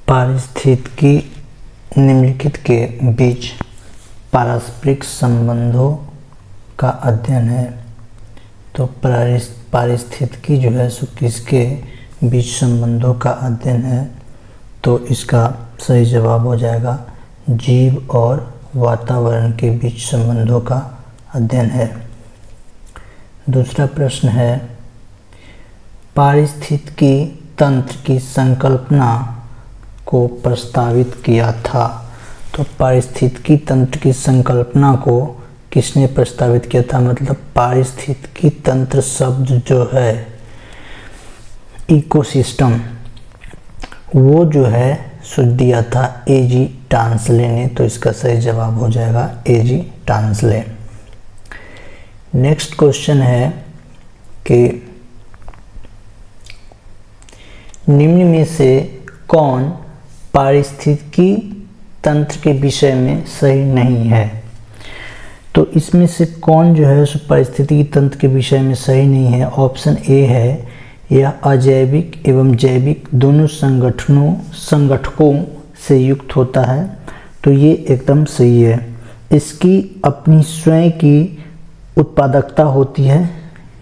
पारिस्थितिकी निम्नलिखित के बीच पारस्परिक संबंधों का अध्ययन है। तो पारिस्थितिकी जो है सो किसके बीच संबंधों का अध्ययन है, तो इसका सही जवाब हो जाएगा जीव और वातावरण के बीच संबंधों का अध्ययन है। दूसरा प्रश्न है, पारिस्थितिकी तंत्र की संकल्पना को प्रस्तावित किया था। तो पारिस्थितिकी तंत्र की संकल्पना को किसने प्रस्तावित किया था, मतलब पारिस्थितिकी तंत्र शब्द जो है इकोसिस्टम वो जो है सो दिया था A.G. टांसले ने। तो इसका सही जवाब हो जाएगा A.G. टांसले। नेक्स्ट क्वेश्चन है कि निम्न में से कौन पारिस्थितिकी तंत्र के विषय में सही नहीं है। तो इसमें से कौन जो है सो पारिस्थितिकी तंत्र के विषय में सही नहीं है। ऑप्शन ए है, यह अजैविक एवं जैविक दोनों संगठकों से युक्त होता है। तो ये एकदम सही है। इसकी अपनी स्वयं की उत्पादकता होती है,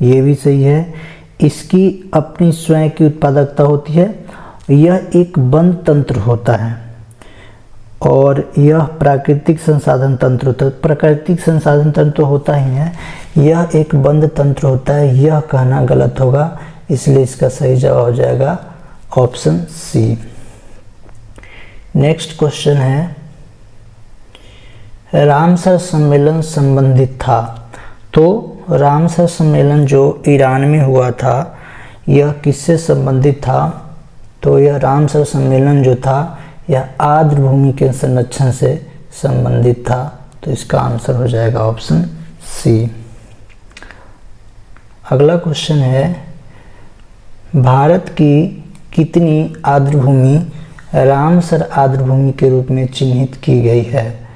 ये भी सही है। इसकी अपनी स्वयं की उत्पादकता होती है। यह एक बंद तंत्र होता है और यह प्राकृतिक संसाधन तंत्र होता है। प्राकृतिक संसाधन तंत्र तो होता ही है, यह एक बंद तंत्र होता है, यह कहना गलत होगा, इसलिए इसका सही जवाब हो जाएगा ऑप्शन सी। नेक्स्ट क्वेश्चन है, रामसर सम्मेलन संबंधित था। तो रामसर सम्मेलन जो ईरान में हुआ था यह किससे संबंधित था। तो यह रामसर सम्मेलन जो था यह आर्द्र भूमि के संरक्षण से संबंधित था। तो इसका आंसर हो जाएगा ऑप्शन सी। अगला क्वेश्चन है, भारत की कितनी आर्द्र भूमि रामसर आर्द्र भूमि के रूप में चिन्हित की गई है।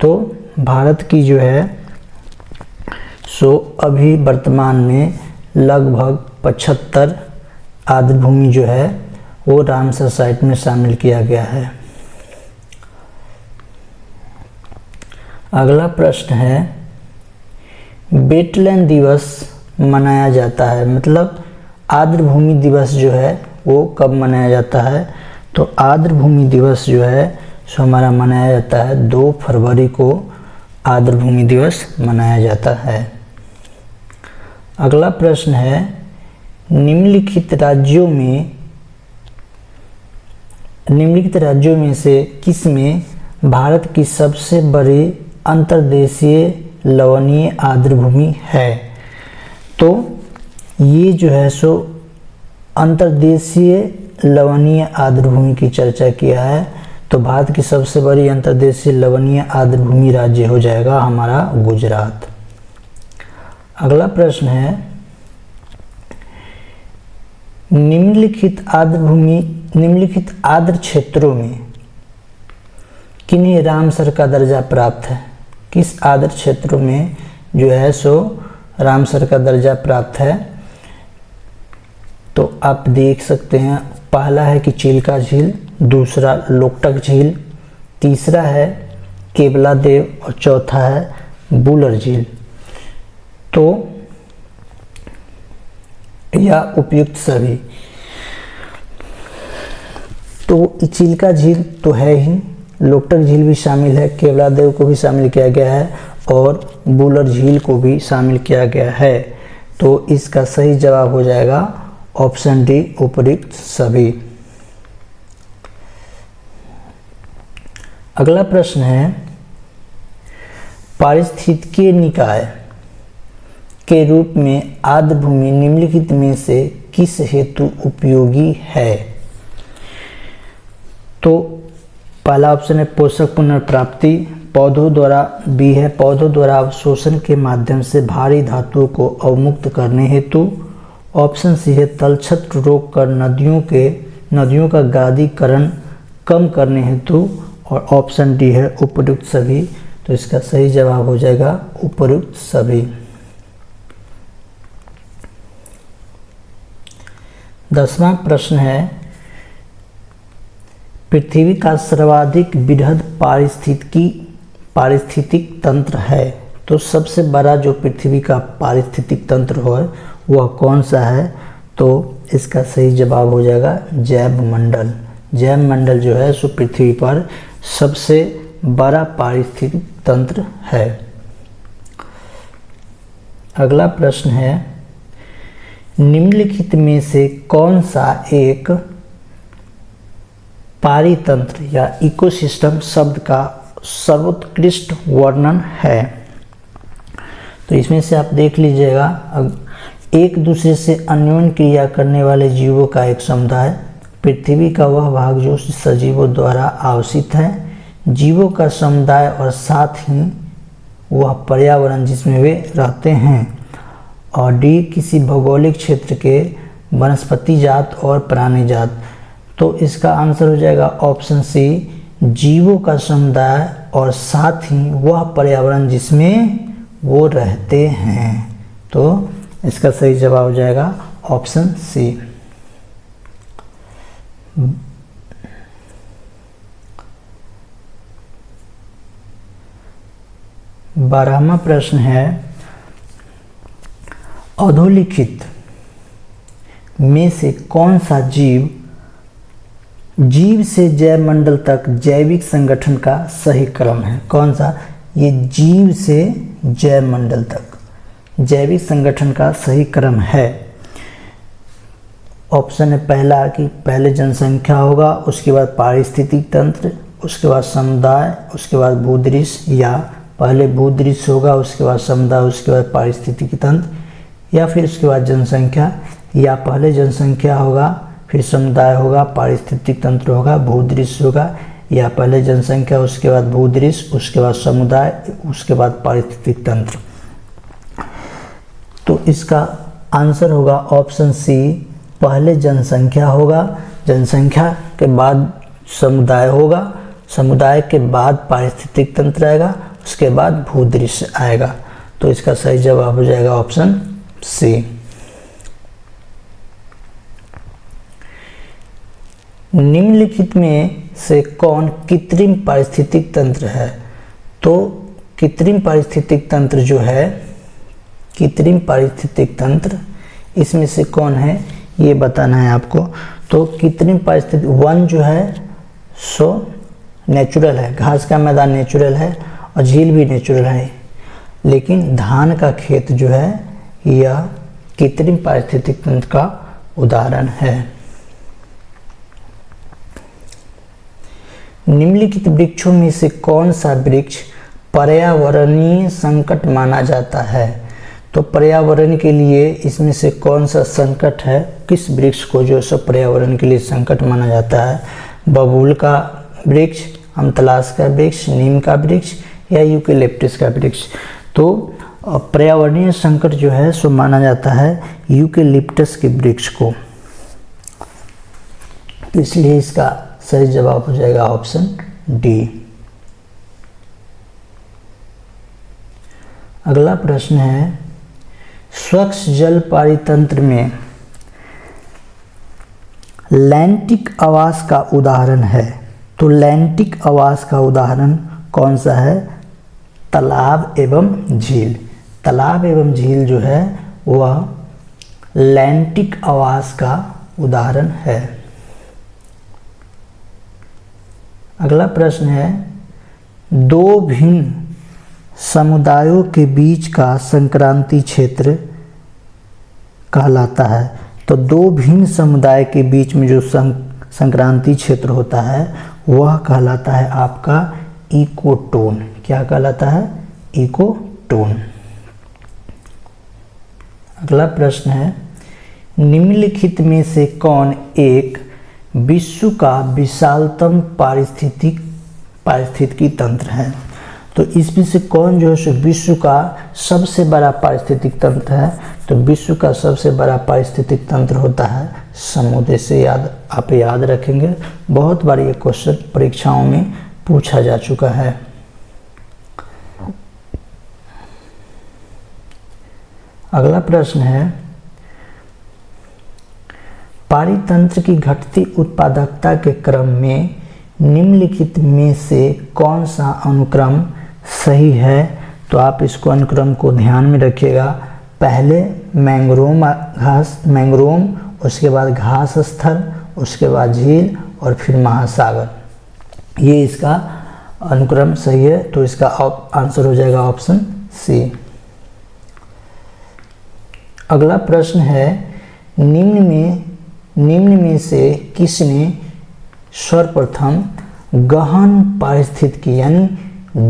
तो भारत की जो है सो अभी वर्तमान में लगभग 75 आर्द्र भूमि जो है वो रामसर साइट में शामिल किया गया है। अगला प्रश्न है, वेटलैंड दिवस मनाया जाता है, मतलब आर्द्र भूमि दिवस जो है वो कब मनाया जाता है। तो आर्द्र भूमि दिवस जो है सो हमारा मनाया जाता है 2 फरवरी को आर्द्र भूमि दिवस मनाया जाता है। अगला प्रश्न है, निम्नलिखित राज्यों में से किस में भारत की सबसे बड़ी अंतर्देशीय लवणीय आर्द्र भूमि है। तो ये जो है सो अंतर्देशीय लवणीय आर्द्र भूमि की चर्चा किया है। तो भारत की सबसे बड़ी अंतर्देशीय लवणीय आर्द्र भूमि राज्य हो जाएगा हमारा गुजरात। अगला प्रश्न है, निम्नलिखित आर्द्र क्षेत्रों में किन्हें रामसर का दर्जा प्राप्त है। किस आर्द्र क्षेत्रों में जो है सो रामसर का दर्जा प्राप्त है। तो आप देख सकते हैं, पहला है कि चिल्का झील, दूसरा लोकटक झील, तीसरा है केवला देव और चौथा है बुलर झील। तो या उपयुक्त सभी। तो चिल्का झील तो है ही, लोकटक झील भी शामिल है, केवला देव को भी शामिल किया गया है और बुलर झील को भी शामिल किया गया है। तो इसका सही जवाब हो जाएगा ऑप्शन डी उपयुक्त सभी। अगला प्रश्न है, पारिस्थितिकीय निकाय के रूप में आर्द्र भूमि निम्नलिखित में से किस हेतु उपयोगी है। तो पहला ऑप्शन है पोषक पुनर्प्राप्ति, पौधों द्वारा बी है पौधों द्वारा अवशोषण के माध्यम से भारी धातुओं को अवमुक्त करने हेतु। ऑप्शन सी है तलछट रोक कर नदियों का गादीकरण कम करने हेतु। और ऑप्शन डी है उपयुक्त सभी। तो इसका सही जवाब हो जाएगा उपयुक्त सभी। 10वां प्रश्न है, पृथ्वी का सर्वाधिक बृहद पारिस्थितिक तंत्र है। तो सबसे बड़ा जो पृथ्वी का पारिस्थितिक तंत्र हो वह कौन सा है? तो इसका सही जवाब हो जाएगा जैव मंडल। जैव मंडल जो है सो पृथ्वी पर सबसे बड़ा पारिस्थितिक तंत्र है। अगला प्रश्न है, निम्नलिखित में से कौन सा एक पारितंत्र या इकोसिस्टम शब्द का सर्वोत्कृष्ट वर्णन है? तो इसमें से आप देख लीजिएगा, एक दूसरे से अन्योन्य क्रिया करने वाले जीवों का एक समुदाय, पृथ्वी का वह भाग जो सजीवों द्वारा आवासित है, जीवों का समुदाय और साथ ही वह पर्यावरण जिसमें वे रहते हैं, और डी किसी भौगोलिक क्षेत्र के वनस्पति जात और प्राणी जात। तो इसका आंसर हो जाएगा ऑप्शन सी, जीवों का समुदाय और साथ ही वह पर्यावरण जिसमें वो रहते हैं। तो इसका सही जवाब हो जाएगा ऑप्शन सी। 12वां प्रश्न है, अधोलिखित में से कौन सा जीव से जैव मंडल तक जैविक संगठन का सही क्रम है? कौन सा? ये जीव से जैव मंडल तक जैविक संगठन का सही क्रम है। ऑप्शन है पहला कि पहले जनसंख्या होगा, उसके बाद पारिस्थितिक तंत्र, उसके बाद समुदाय, उसके बाद भूदृश्य, या पहले भूदृश्य होगा उसके बाद समुदाय उसके बाद पारिस्थितिक तंत्र, या फिर उसके बाद जनसंख्या, या पहले जनसंख्या होगा फिर समुदाय होगा पारिस्थितिक तंत्र होगा भूदृश्य होगा, या पहले जनसंख्या उसके बाद भूदृश्य उसके बाद समुदाय उसके बाद पारिस्थितिक तंत्र। तो इसका आंसर होगा ऑप्शन सी, पहले जनसंख्या होगा, जनसंख्या के बाद समुदाय होगा, समुदाय के बाद पारिस्थितिक तंत्र आएगा, उसके बाद भूदृश्य आएगा। तो इसका सही जवाब हो जाएगा ऑप्शन सी। निम्नलिखित में से कौन कृत्रिम पारिस्थितिक तंत्र है? तो कृत्रिम पारिस्थितिक तंत्र जो है, कृत्रिम पारिस्थितिक तंत्र इसमें से कौन है ये बताना है आपको। तो कृत्रिम पारिस्थितिक, वन जो है सो नेचुरल है, घास का मैदान नेचुरल है और झील भी नेचुरल है, लेकिन धान का खेत जो है यह कृत्रिम पारिस्थितिक तंत्र का उदाहरण है। निम्नलिखित वृक्षों में से कौन सा वृक्ष पर्यावरणीय संकट माना जाता है? तो पर्यावरण के लिए इसमें से कौन सा संकट है, किस वृक्ष को जो सब पर्यावरण के लिए संकट माना जाता है? बबूल का वृक्ष, अमतलास का वृक्ष, नीम का वृक्ष या यूकेलिप्टस का वृक्ष? तो पर्यावरणीय संकट जो है सो माना जाता है यूकेलिप्टस के वृक्ष को, इसलिए इसका सही जवाब हो जाएगा ऑप्शन डी। अगला प्रश्न है, स्वच्छ जल पारितंत्र में लैंटिक आवास का उदाहरण है। तो लैंटिक आवास का उदाहरण कौन सा है? तालाब एवं झील। तालाब एवं झील जो है वह लैंटिक आवास का उदाहरण है। अगला प्रश्न है, दो भिन्न समुदायों के बीच का संक्रांति क्षेत्र कहलाता है। तो दो भिन्न समुदाय के बीच में जो संक्रांति क्षेत्र होता है वह कहलाता है आपका इकोटोन। क्या कहलाता है? इकोटोन। अगला प्रश्न है, निम्नलिखित में से कौन एक विश्व का विशालतम पारिस्थितिकी तंत्र है? तो इसमें से कौन जो है विश्व का सबसे बड़ा पारिस्थितिक तंत्र है? तो विश्व का सबसे बड़ा पारिस्थितिक तंत्र होता है समुद्र। से आप याद रखेंगे, बहुत बार ये क्वेश्चन परीक्षाओं में पूछा जा चुका है। अगला प्रश्न है, पारितंत्र की घटती उत्पादकता के क्रम में निम्नलिखित में से कौन सा अनुक्रम सही है? तो आप इसको अनुक्रम को ध्यान में रखिएगा। पहले मैंग्रोव, उसके बाद घास स्थल, उसके बाद झील और फिर महासागर। ये इसका अनुक्रम सही है, तो इसका आंसर हो जाएगा ऑप्शन सी। अगला प्रश्न है, निम्न में से किसने सर्वप्रथम गहन पारिस्थितिकी यानी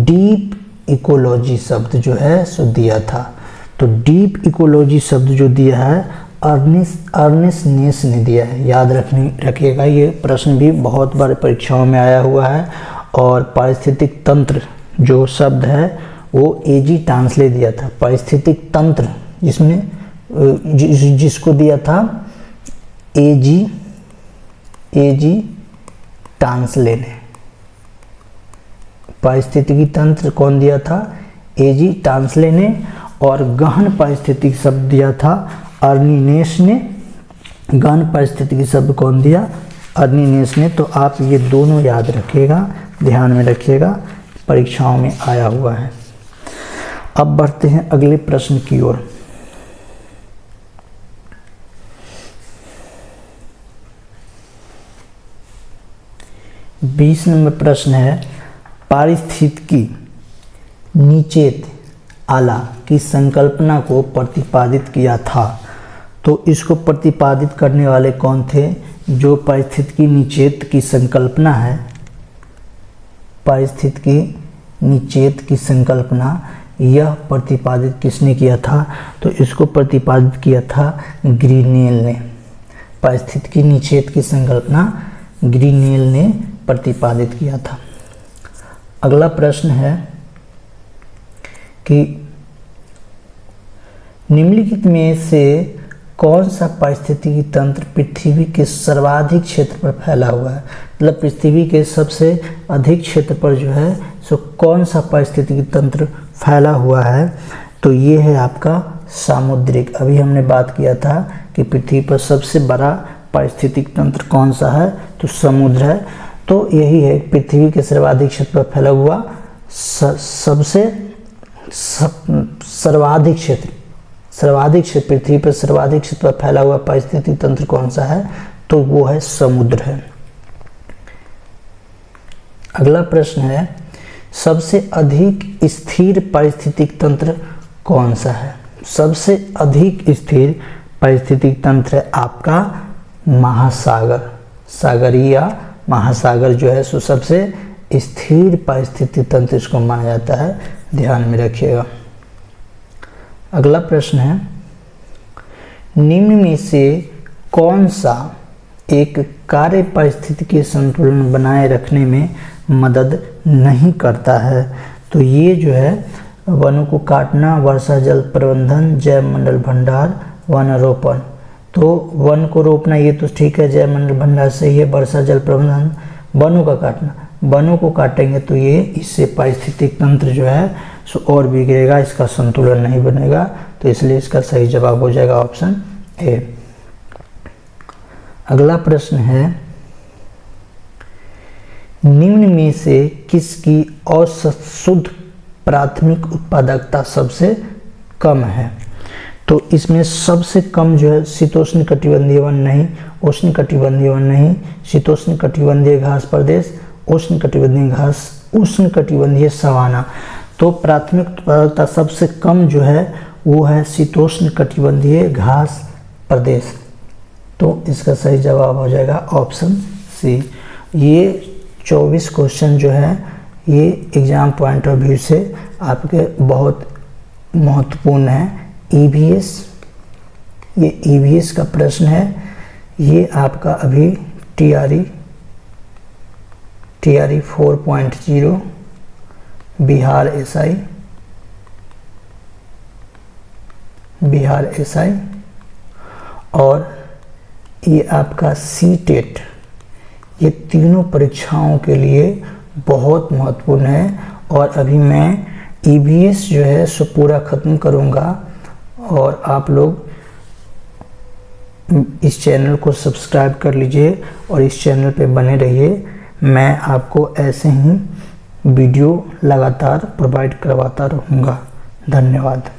डीप इकोलॉजी शब्द जो है सो दिया था? तो डीप इकोलॉजी शब्द जो दिया है अर्नेस्ट नेस ने दिया है। याद रखिएगा, ये प्रश्न भी बहुत बार परीक्षाओं में आया हुआ है। और पारिस्थितिक तंत्र जो शब्द है वो एजी टांसले दिया था। पारिस्थितिक तंत्र जिसको दिया था एजी टांसले ने। पारिस्थितिकी तंत्र कौन दिया था? एजी टांसले ने। और गहन पारिस्थितिकी शब्द दिया था अर्नी नेस ने। गहन पारिस्थितिकी शब्द कौन दिया? अर्नी नेस ने। तो आप ये दोनों याद रखिएगा, ध्यान में रखिएगा, परीक्षाओं में आया हुआ है। अब बढ़ते हैं अगले प्रश्न की ओर। बीस नंबर प्रश्न है, पारिस्थितिकी निचेत आला की संकल्पना को प्रतिपादित किया था? तो इसको प्रतिपादित करने वाले कौन थे? जो पारिस्थितिकी निचेत की संकल्पना है, पारिस्थितिकी निचेत की संकल्पना, यह प्रतिपादित किसने किया था? तो इसको प्रतिपादित किया था ग्रीनेल ने। पारिस्थितिकी निचेत की संकल्पना ग्रीनेल ने प्रतिपादित किया था। अगला प्रश्न है कि निम्नलिखित में से कौन सा पारिस्थितिकी तंत्र पृथ्वी के सर्वाधिक क्षेत्र पर फैला हुआ है? मतलब पृथ्वी के सबसे अधिक क्षेत्र पर जो है सो कौन सा पारिस्थितिकी तंत्र फैला हुआ है? तो ये है आपका सामुद्रिक। अभी हमने बात किया था कि पृथ्वी पर सबसे बड़ा पारिस्थितिक तंत्र कौन सा है? तो समुद्र है। तो यही है, पृथ्वी के सर्वाधिक क्षेत्र पर फैला हुआ सर्वाधिक क्षेत्र पृथ्वी पर सर्वाधिक क्षेत्र पर फैला हुआ पारिस्थितिक तंत्र कौन सा है? तो वो है समुद्र है। अगला प्रश्न है, सबसे अधिक स्थिर पारिस्थितिक तंत्र कौन सा है? सबसे अधिक स्थिर पारिस्थितिक तंत्र है आपका महासागर। सागरीय महासागर जो है सो सबसे स्थिर पारिस्थितिक तंत्र इसको माना जाता है, ध्यान में रखिएगा। अगला प्रश्न है, निम्न में से कौन सा एक कार्य पारिस्थितिकी संतुलन बनाए रखने में मदद नहीं करता है? तो ये जो है वनों को काटना, वर्षा जल प्रबंधन, जैव मंडल भंडार, वन रोपण। तो वन को रोपना ये तो ठीक है, जैव मंडल भंडार सही है, वर्षा जल प्रबंधन। वनों का काटना, वनों को काटेंगे तो ये इससे पारिस्थितिक तंत्र जो है सो और बिगड़ेगा, इसका संतुलन नहीं बनेगा। तो इसलिए इसका सही जवाब हो जाएगा ऑप्शन ए। अगला प्रश्न है, निम्न में से किसकी औसत शुद्ध प्राथमिक उत्पादकता सबसे कम है? तो इसमें सबसे कम जो है शीतोष्ण कटिबंधीय वन नहीं, उष्ण कटिबंधीय वन नहीं, शीतोष्ण कटिबंधीय घास प्रदेश, उष्ण कटिबंधीय घास, उष्ण कटिबंधीय सवाना। तो प्राथमिक उत्पादकता सबसे कम जो है वो है शीतोष्ण कटिबंधीय घास प्रदेश। तो इसका सही जवाब हो जाएगा ऑप्शन सी। ये 24 क्वेश्चन जो है ये एग्जाम पॉइंट ऑफ व्यू से आपके बहुत महत्वपूर्ण है। ईवीएस, ये ईवीएस का प्रश्न है। ये आपका अभी टीआरई 4.0 बिहार एसआई और ये आपका सीटेट, ये तीनों परीक्षाओं के लिए बहुत महत्वपूर्ण है। और अभी मैं ईवीएस जो है सो पूरा ख़त्म करूँगा और आप लोग इस चैनल को सब्सक्राइब कर लीजिए और इस चैनल पे बने रहिए। मैं आपको ऐसे ही वीडियो लगातार प्रोवाइड करवाता रहूँगा। धन्यवाद।